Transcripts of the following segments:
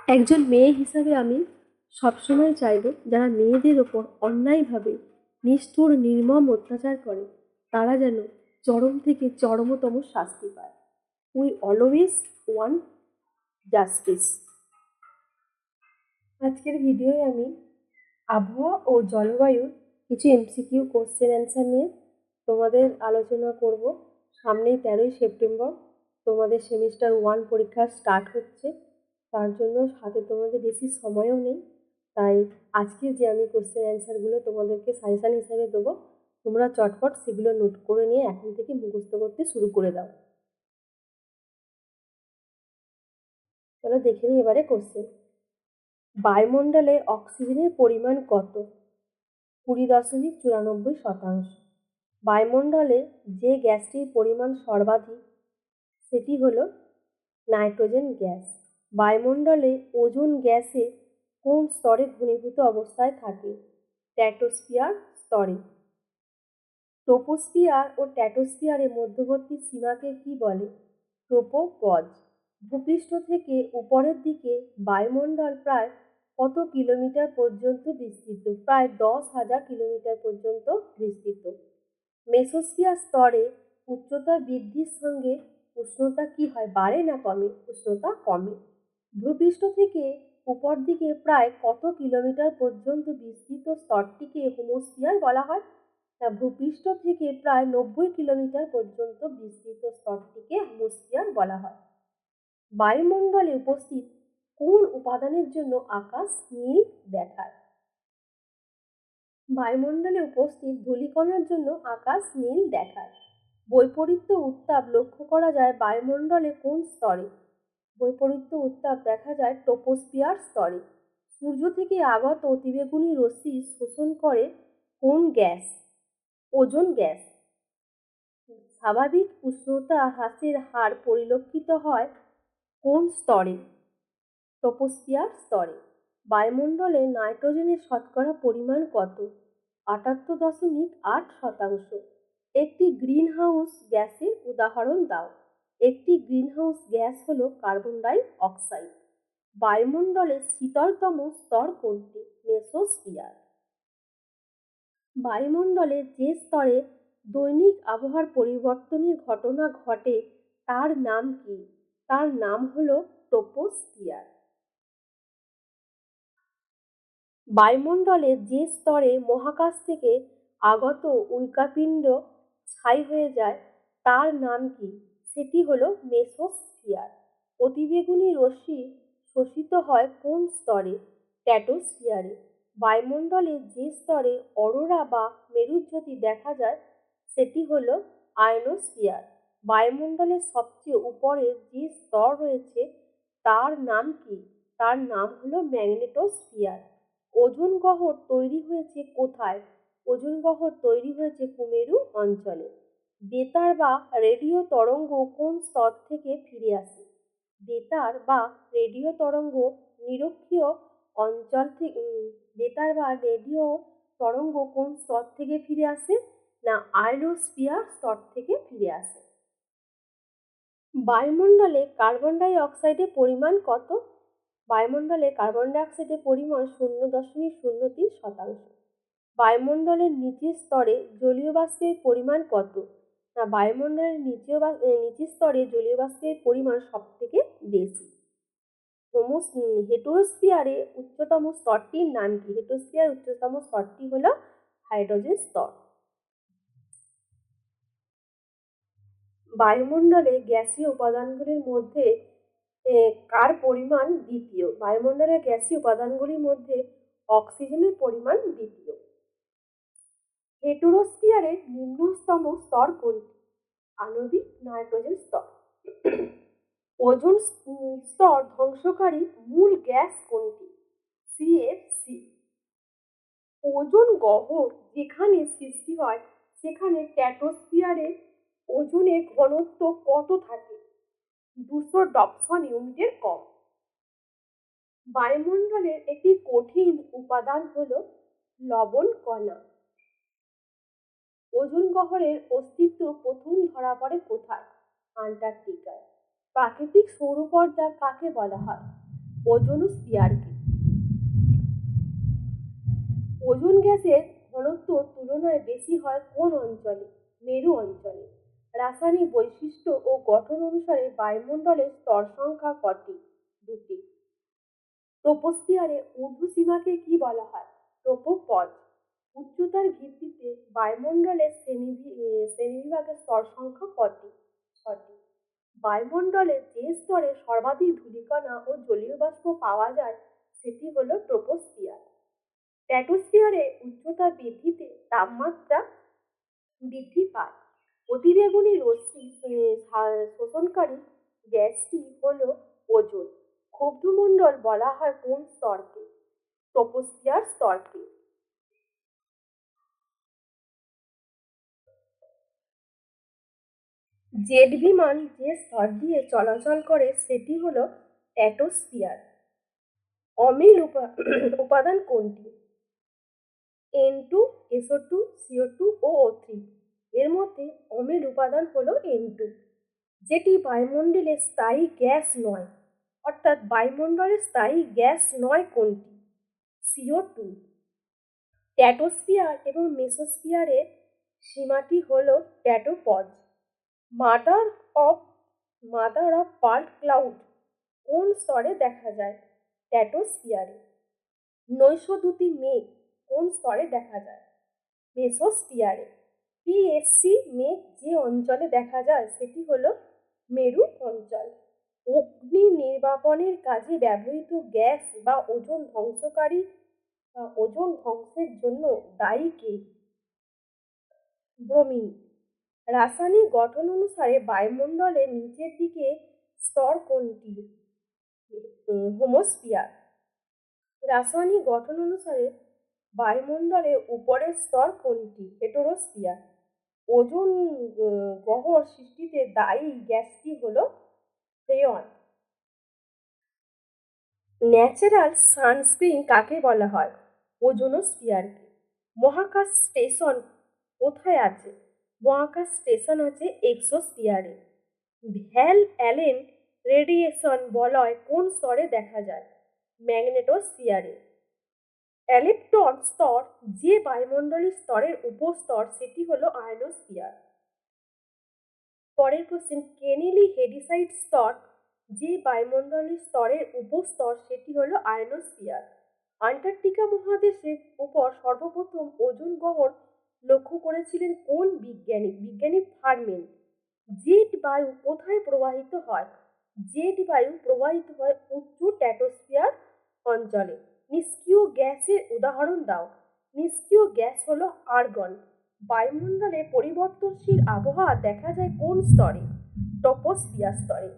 একজন মেয়ে হিসাবে আমি সবসময় চাইব যারা মেয়েদের ওপর অন্যায়ভাবে নিষ্ঠুর নির্মম অত্যাচার করে তারা যেন চরম থেকে চরমতম শাস্তি পায়। We always want justice. আজকের ভিডিওয় আমি আবহাওয়া ও জলবায়ুর কিছু এমসিকিউ কোশ্চেন অ্যান্সার নিয়ে তোমাদের আলোচনা করব। সামনেই 13ই সেপ্টেম্বর তোমাদের সেমিস্টার 1 পরীক্ষা স্টার্ট হচ্ছে, তার জন্য হাতে তোমাদের বেশি সময়ও নেই। তাই আজকে যে আমি কোশ্চেন অ্যান্সারগুলো তোমাদেরকে সাজেশান হিসাবে দেবো, তোমরা চটপট সেগুলো নোট করে নিয়ে এখন থেকে মুখস্থ করতে শুরু করে দাও। চলো দেখে নিই এবারে কোশ্চেন। বায়ুমণ্ডলে অক্সিজেনের পরিমাণ কত? 20.94%। বায়ুমণ্ডলে যে গ্যাসটির পরিমাণ সর্বাধিক সেটি হলো নাইট্রোজেন গ্যাস। বায়ুমণ্ডলে ওজোন গ্যাসে কোন স্তরে ঘনীভূত অবস্থায় থাকে? স্ট্র্যাটোস্ফিয়ার স্তরে। ট্রোপোস্ফিয়ার ও স্ট্র্যাটোস্ফিয়ারের মধ্যবর্তী সীমাকে কি বলে? ট্রোপোপজ। ভূপৃষ্ঠ থেকে উপরের দিকে বায়ুমণ্ডল প্রায় কত কিলোমিটার পর্যন্ত বিস্তৃত? প্রায় 10,000 কিলোমিটার পর্যন্ত বিস্তৃত। মেসোস্ফিয়ার স্তরে উচ্চতা বৃদ্ধির সঙ্গে উষ্ণতা কি হয়? বাড়ে না কমে? উষ্ণতা কমে। ভূপৃষ্ঠ থেকে উপর দিকে প্রায় কত কিলোমিটার পর্যন্ত বিস্তৃত স্তরটিকে হোমোস্ফিয়ার বলা হয়? ভূপৃষ্ঠ থেকে প্রায় 90 কিলোমিটার পর্যন্ত বিস্তৃত স্তরটিকে হোমোস্ফিয়ার বলা হয়। বায়ুমণ্ডলে উপস্থিত কোন উপাদানের জন্য আকাশ নীল দেখায়? বায়ুমণ্ডলে উপস্থিত ধূলিকণার জন্য আকাশ নীল দেখায়। বৈপরীত্য উত্তাপ লক্ষ্য করা যায় বায়ুমণ্ডলে কোন স্তরে? বৈপরীত্য উত্তাপ দেখা যায় ট্রোপোস্ফিয়ার স্তরে। সূর্য থেকে আগত অতিবেগুনি রশ্মি শোষণ করে কোন গ্যাস? Ozone gas. স্বাভাবিক উষ্ণতা হ্রাসের হার পরিলক্ষিত হয় কোন স্তরে? ট্রোপোস্ফিয়ার স্তরে। বায়ুমণ্ডলে নাইট্রোজেনের শতকরা পরিমাণ কত? 78.8%। একটি গ্রিনহাউস গ্যাসের উদাহরণ দাও। একটি গ্রিনহাউস গ্যাস হলো কার্বন ডাই অক্সাইড। বায়ুমণ্ডলের শীতলতম স্তর কোনটি? মেসোস্ফিয়ার। বায়ুমণ্ডলের যে স্তরে দৈনিক আবহাওয়ার পরিবর্তনের ঘটনা ঘটে তার নাম কি? তার নাম হলো ট্রোপোস্ফিয়ার। বায়ুমণ্ডলের যে স্তরে মহাকাশ থেকে আগত উল্কাপিণ্ড ছাই হয়ে যায় তার নাম কি? সেটি হলো মেসোস্ফিয়ার। অতিবেগুনি রশ্মি শোষিত হয় কোন স্তরে? স্ট্র্যাটোস্ফিয়ারে। বায়ুমণ্ডলে যে স্তরে অরোরা বা মেরুজ্যোতি দেখা যায় সেটি হলো আয়নোস্ফিয়ার। বায়ুমণ্ডলের সবচেয়ে উপরে যে স্তর রয়েছে তার নাম কি? তার নাম হলো ম্যাগনেটোস্ফিয়ার। ওজোন গহ্বর তৈরি হয়েছে কোথায়? ওজোন গহ্বর তৈরি হয়েছে কুমেরু অঞ্চলে। বেতার বা রেডিও তরঙ্গ কোন স্তর থেকে ফিরে আসে? বেতার বা রেডিও তরঙ্গ নিরক্ষীয় অঞ্চল থেকে বেতার বা রেডিও তরঙ্গ কোন স্তর থেকে ফিরে আসে? না, আয়নোস্ফিয়ার স্তর থেকে ফিরে আসে। বায়ুমণ্ডলে কার্বন ডাই অক্সাইডের পরিমাণ কত? বায়ুমণ্ডলে কার্বন ডাই অক্সাইডের পরিমাণ 0.03%। বায়ুমণ্ডলের নিচের স্তরে জলীয় বাষ্পের পরিমাণ কত? না, বায়ুমণ্ডলের নিচের স্তরে জলীয় বাষ্পের পরিমাণ সব থেকে বেশি। হেটেরোস্ফিয়ারে উচ্চতম স্তরটির নাম কি? হেটেরোস্ফিয়ার উচ্চতম স্তরটি হলো হাইড্রোজেন স্তর। বায়ুমণ্ডলে গ্যাসীয় উপাদানগুলির মধ্যে কার পরিমাণ দ্বিতীয়? বায়ুমণ্ডলের গ্যাসীয় উপাদানগুলির মধ্যে অক্সিজেনের পরিমাণ দ্বিতীয়। হেটেরোস্ফিয়ারের নিম্নতম স্তর কোনটি? আণবিক নাইট্রোজেন স্তর। ওজোন স্তর ধ্বংসকারী মূল গ্যাস কোনটি? সিএফসি। ওজোন গহ্বর যেখানে সৃষ্টি হয় সেখানে স্ট্র্যাটোস্ফিয়ারে ওজোনের ঘনত্ব কত থাকে? 200 ডপসন ইউনিটের কম। বায়ুমণ্ডলের একটি কঠিন উপাদান হলো লবণ কণা। ওজোন গহ্বরের অস্তিত্ব প্রথম ধরা পড়ে কোথায়? আন্টার্কটিকায়। প্রাকৃতিক সৌরপর্দা কাকে বলা হয়? ওজোনোস্ফিয়ার কি? ওজোন গ্যাসের ঘনত্ব তুলনায় বেশি হয় কোন অঞ্চলে? মেরু অঞ্চলে। রাসায়নিক বৈশিষ্ট্য ও গঠন অনুসারে বায়ুমণ্ডলের স্তর সংখ্যা কটি? দুটি। ট্রপোস্ফিয়ারে ঊর্ধ্বসীমাকে কি বলা হয়? ট্রপোপজ। উচ্চতার ভিত্তিতে বায়ুমণ্ডলের শ্রেণীবিভাগের স্তর সংখ্যা কটি? ছটি। বায়ুমণ্ডলে যে স্তরে সর্বাধিক ধূলিকণা ও জলীয় বাষ্প পাওয়া যায় সেটি হলো ট্রপোস্ফিয়ার। স্ট্র্যাটোস্ফিয়ারে উচ্চতা বৃদ্ধিতে তাপমাত্রা বৃদ্ধি পায়। অতিবেগুনি রশ্মি শোষণকারী গ্যাসটি হলো ওজোন। ক্ষুব্ধমণ্ডল বলা হয় কোন স্তরকে? ট্রপোস্ফিয়ার স্তরকে। জেট বিমান যে স্তর দিয়ে চলাচল করে সেটি হলো স্ট্র্যাটোস্ফিয়ার। অমিল উপাদান কোনটি? N2, SO2, CO2 ও O3। এর মধ্যে অমিল উপাদান হলো N2, যেটি বায়ুমণ্ডলের স্থায়ী গ্যাস নয়। অর্থাৎ বায়ুমণ্ডলের স্থায়ী গ্যাস নয় কোনটি? CO2। স্ট্র্যাটোস্ফিয়ার এবং মেসোস্ফিয়ারের সীমাটি হলো stratopause. Mother of mother of pearl cloud কোন স্তরে দেখা যায়? স্ট্র্যাটোস্ফিয়ারে। নৈশদ্যুতি মেঘ কোন স্তরে দেখা যায়? মেসোস্ফিয়ারে। পিএসসি মেঘ যে অঞ্চলে দেখা যায় সেটি হলো মেরু অঞ্চল। অগ্নি নির্বাপনের কাজে ব্যবহৃত গ্যাস বা ওজোন ধ্বংসের জন্য দায়ী কে? ব্রোমিন। রাসায়নিক গঠন অনুসারে বায়ুমণ্ডলের নিচের দিকে স্তর কোনটি? হোমোস্ফিয়ার। রাসায়নিক গঠন অনুসারে বায়ুমণ্ডলের উপরের স্তর কোনটি? হেটেরোস্ফিয়ার। ওজোন গহ্বর সৃষ্টিতে দায়ী গ্যাসটি হলো ফ্রেয়ন। ন্যাচারাল সানস্ক্রিন কাকে বলা হয়? ওজোনোস্ফিয়ারকে। মহাকাশ স্টেশন কোথায় আছে? মহাকাশ স্টেশন আছে এক্সোস্ফিয়ারে। ভ্যাল অ্যালেন রেডিয়েশন বলয় কোন স্তরে দেখা যায়? ম্যাগনেটোস্ফিয়ারে। ইলেকট্রন স্তর যে বায়ুমণ্ডলের স্তরের উপস্তর সেটি হলো আয়নোস্ফিয়ার। পরের কোশ্চেন, কেনেলি হেভিসাইড স্তর যে বায়ুমণ্ডলের স্তরের উপস্তর সেটি হলো আয়নোস্ফিয়ার। আন্টার্কটিকা মহাদেশের উপর সর্বপ্রথম ওজোন গহ্বর লক্ষ্য করেছিলেন কোন বিজ্ঞানী? বিজ্ঞানী ফারমেন। জেট বায়ু কোথায় প্রবাহিত হয়? জেট বায়ু প্রবাহিত হয় উচ্চ স্ট্র্যাটোস্ফিয়ার অঞ্চলে। নিষ্ক্রিয় গ্যাসের উদাহরণ দাও। নিষ্ক্রিয় গ্যাস হলো আর্গন। বায়ুমণ্ডলে পরিবর্তনশীল আবহাওয়া দেখা যায় কোন স্তরে? ট্রপোস্ফিয়ার স্তরে।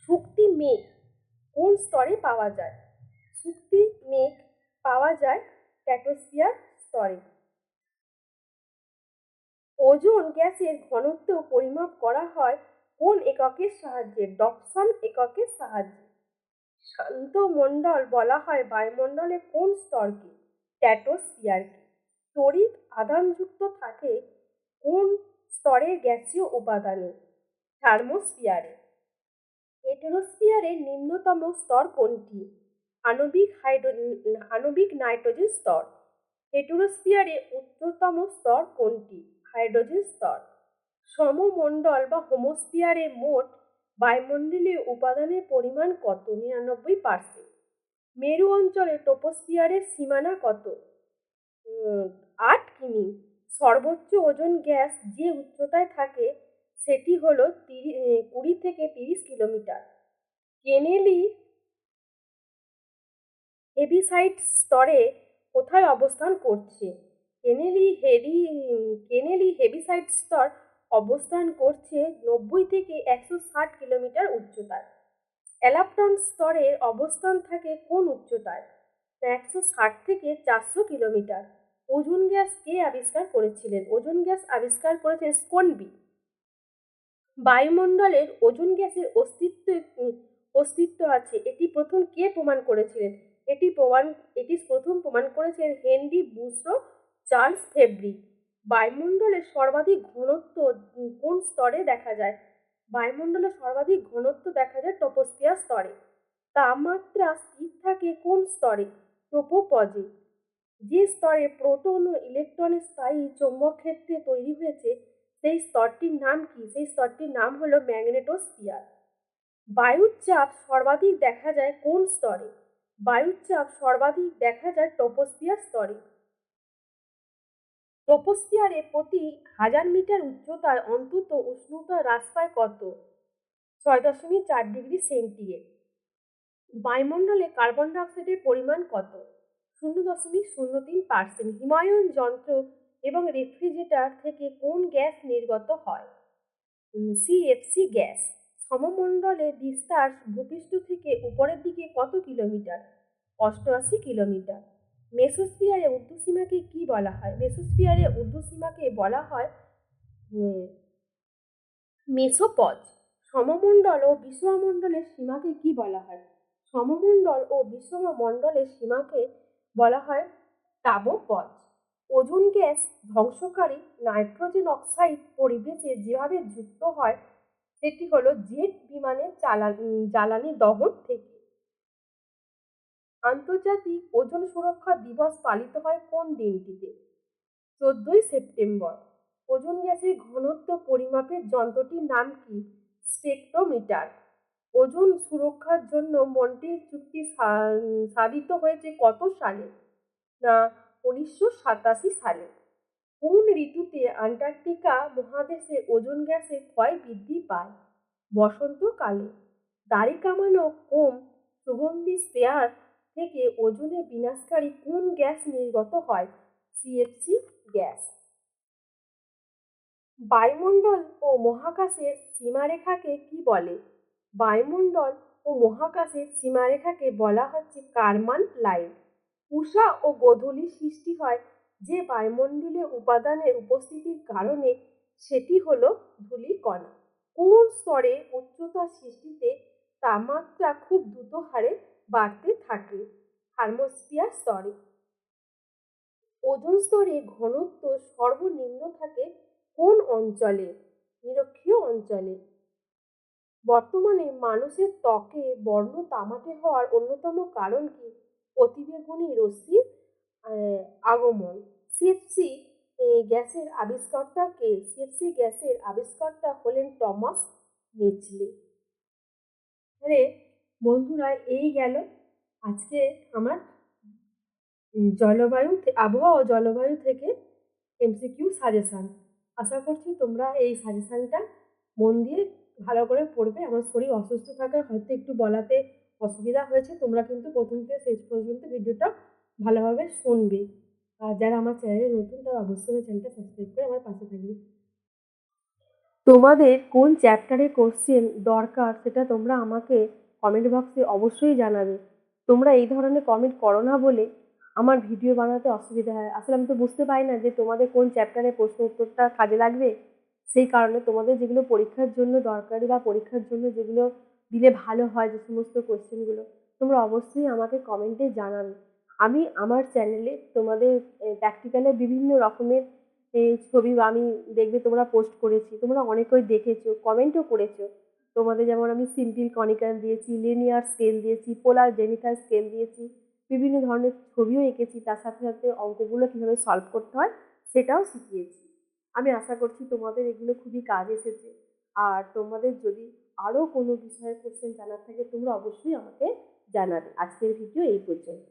শক্তি মেঘ কোন স্তরে পাওয়া যায়? শক্তি মেঘ পাওয়া যায় স্ট্র্যাটোস্ফিয়ার স্তরে। ওজোন গ্যাসের ঘনত্ব পরিমাপ করা হয় কোন এককের সাহায্যে? ডপসন এককের সাহায্যে। শান্ত মণ্ডল বলা হয় বায়ুমণ্ডলের কোন স্তরকে? স্ট্র্যাটোস্ফিয়ারকে। তড়িৎ আধানযুক্ত থাকে কোন স্তরের গ্যাসীয় উপাদানে? থার্মোস্ফিয়ারে। হেটেরোস্ফিয়ারের নিম্নতম স্তর কোনটি? আণবিক নাইট্রোজেন স্তর। হেটেরোস্ফিয়ারে উচ্চতম স্তর কোনটি? হাইড্রোজেন স্তর। সমমণ্ডল বা হোমোস্ফিয়ারে মোট বায়ুমণ্ডলীয় উপাদানের পরিমাণ কত? 99%। মেরু অঞ্চলে ট্রপোস্ফিয়ারের সীমানা কত? 8 কিমি। সর্বোচ্চ ওজোন গ্যাস যে উচ্চতায় থাকে সেটি হলো 20 থেকে 30 কিলোমিটার। কেনেলি হেভিসাইড স্তরে কোথায় অবস্থান করছে? কেনেলি হেভিসাইড স্তর অবস্থান করছে 90 থেকে 160 কিলোমিটার উচ্চতায়। এলাপ্টন স্তরের অবস্থান থাকে কোন উচ্চতায়? 160 থেকে 400 কিলোমিটার। ওজোন গ্যাস কে আবিষ্কার করেছিলেন? ওজোন গ্যাস আবিষ্কার করেছেন স্কোনবি। বায়ুমণ্ডলের ওজোন গ্যাসের অস্তিত্ব আছে এটি প্রথম কে প্রমাণ করেছিলেন? এটি প্রথম প্রমাণ করেছিলেন হেনরি বুশরো চার্লস ফেব্রি। বায়ুমণ্ডলের সর্বাধিক ঘনত্ব কোন স্তরে দেখা যায়? বায়ুমণ্ডলের সর্বাধিক ঘনত্ব দেখা যায় ট্রপোস্ফিয়ার স্তরে। তাপমাত্রা স্থির থাকে কোন স্তরে? ট্রোপোপজে। যে স্তরে প্রোটন ও ইলেকট্রনের স্থায়ী চৌম্বক ক্ষেত্রে তৈরি হয়েছে সেই স্তরটির নাম কি? সেই স্তরটির নাম হলো ম্যাগনেটোস্ফিয়ার। বায়ুর চাপ সর্বাধিক দেখা যায় কোন স্তরে? বায়ুর চাপ সর্বাধিক দেখা যায় ট্রোপোস্ফিয়ার স্তরে। ট্রোপোস্ফিয়ারে প্রতি 1000 মিটার উচ্চতায় অন্তত উষ্ণতা হ্রাস পায় কত? 6.4 ডিগ্রি সেন্টিগ্রেড। বায়ুমণ্ডলে কার্বন ডাইঅক্সাইডের পরিমাণ কত? 0.03%। হিমায়ন যন্ত্র এবং রেফ্রিজারেটর থেকে কোন গ্যাস নির্গত হয়? CFC gas. সমমণ্ডলের বিস্তার ভূপৃষ্ঠ থেকে উপরের দিকে কত কিলোমিটার? 88 কিলোমিটার। মেসোস্ফিয়ারে ঊর্ধ্বসীমাকে কি বলা হয়? মেসোস্ফিয়ারে ঊর্ধ্বসীমাকে বলা হয় মেসোপজ। সমমণ্ডল ও বিষমমণ্ডলের সীমাকে কি বলা হয়? সমমণ্ডল ও বিষমমণ্ডলের সীমাকে বলা হয় তাবপজ। ওজোন গ্যাস ধ্বংসকারী নাইট্রোজেন অক্সাইড পরিবেশে যেভাবে যুক্ত হয় সেটি হলো জেট বিমানের জ্বালানি দহন থেকে। আন্তর্জাতিক ওজোন সুরক্ষা দিবস পালিত হয় কোন দিনটিতে? 14 সেপ্টেম্বর। ওজোন গ্যাসের ঘনত্ব পরিমাপের যন্ত্রটির নাম কি? স্পেকট্রোমিটার। ওজোন সুরক্ষার জন্য মন্ট্রিল চুক্তি সাধিত হয়েছে কত সালে? না 1987 সালে। কোন ঋতুতে অ্যান্টার্কটিকা মহাদেশে ওজোন গ্যাসের ক্ষয় বৃদ্ধি পায়? বসন্তকালে। দাড়ি কামানো কম সুগন্ধি স্প্রেয়ার থেকে ওজোনে বিনাশকারী কোন গ্যাস নির্গত হয়? CFC gas. বায়ুমণ্ডল ও মহাকাশের সীমারেখাকে কি বলে? বায়ুমণ্ডল ও মহাকাশের সীমারেখাকে বলা হচ্ছে কারমান লাইন। উষা ও গোধূলি সৃষ্টি হয় যে বায়ুমণ্ডলীয় উপাদানের উপস্থিতির কারণে, সেটি হলো ধূলিকণা। কোন স্তরে উচ্চতা সৃষ্টিতে তাপমাত্রা খুব দ্রুত হারে বাড়তে থাকে? থার্মোস্ফিয়ার স্তরে। ওজোন স্তরে ঘনত্ব সর্বনিম্ন থাকে কোন অঞ্চলে? নিরক্ষীয় অঞ্চলে। বর্তমানে মানুষের ত্বকে বর্ণ তামাটে হওয়ার অন্যতম কারণ কি? অতিবেগুনি রশ্মির আগমন। সিএফসি গ্যাসের আবিষ্কর্তা কে? সিএফসি গ্যাসের আবিষ্কর্তা হলেন টমাস মিচলি। তাহলে বন্ধুরা, এই গেল আজকে আমার আবহাওয়া ও জলবায়ু থেকে এমসিকিউ সাজেশান। আশা করছি তোমরা এই সাজেশানটা মন দিয়ে ভালো করে পড়বে। আমার শরীর অসুস্থ থাকায় হয়তো একটু বলাতে অসুবিধা হয়েছে। তোমরা কিন্তু প্রথম থেকে শেষ পর্যন্ত ভিডিওটা ভালোভাবে শুনবে। আর যারা আমার চ্যানেলে নতুন তারা অবশ্যই আমার চ্যানেলটা সাবস্ক্রাইব করে আমার পাশে থাকবে। তোমাদের কোন চ্যাপ্টারে কোশ্চেন দরকার সেটা তোমরা আমাকে কমেন্ট বক্সে অবশ্যই জানাবে। তোমরা এই ধরনের কমেন্ট করো না বলে আমার ভিডিও বানাতে অসুবিধা হয়। আসলে আমি তো বুঝতে পারি না যে তোমাদের কোন চ্যাপ্টারে প্রশ্ন উত্তরটা কাজে লাগবে। সেই কারণে তোমাদের যেগুলো পরীক্ষার জন্য দরকারি বা পরীক্ষার জন্য যেগুলো দিলে ভালো হয়, যে সমস্ত কোশ্চেনগুলো তোমরা অবশ্যই আমাকে কমেন্টে জানাবে। আমি আমার চ্যানেলে তোমাদের প্র্যাকটিক্যালের বিভিন্ন রকমের ছবি আমি দেখবে তোমরা পোস্ট করেছি, তোমরা অনেকেই দেখেছো, কমেন্টও করেছো। তোমাদের যেমন আমি সিম্পল কনিক্যাল দিয়েছি, লিনিয়ার স্কেল দিয়েছি, পোলার জেনিথাল স্কেল দিয়েছি, বিভিন্ন ধরনের ছবিও এঁকেছি, তার সাথে সাথে অঙ্কগুলো কীভাবে সলভ করতে হয় সেটাও শিখিয়েছি। আমি আশা করছি তোমাদের এগুলো খুবই কাজ এসেছে। আর তোমাদের যদি আরও কোনো বিষয়ের কোশ্চেন জানার থাকে তোমরা অবশ্যই আমাকে জানাবে। আজকের ভিডিও এই পর্যন্ত।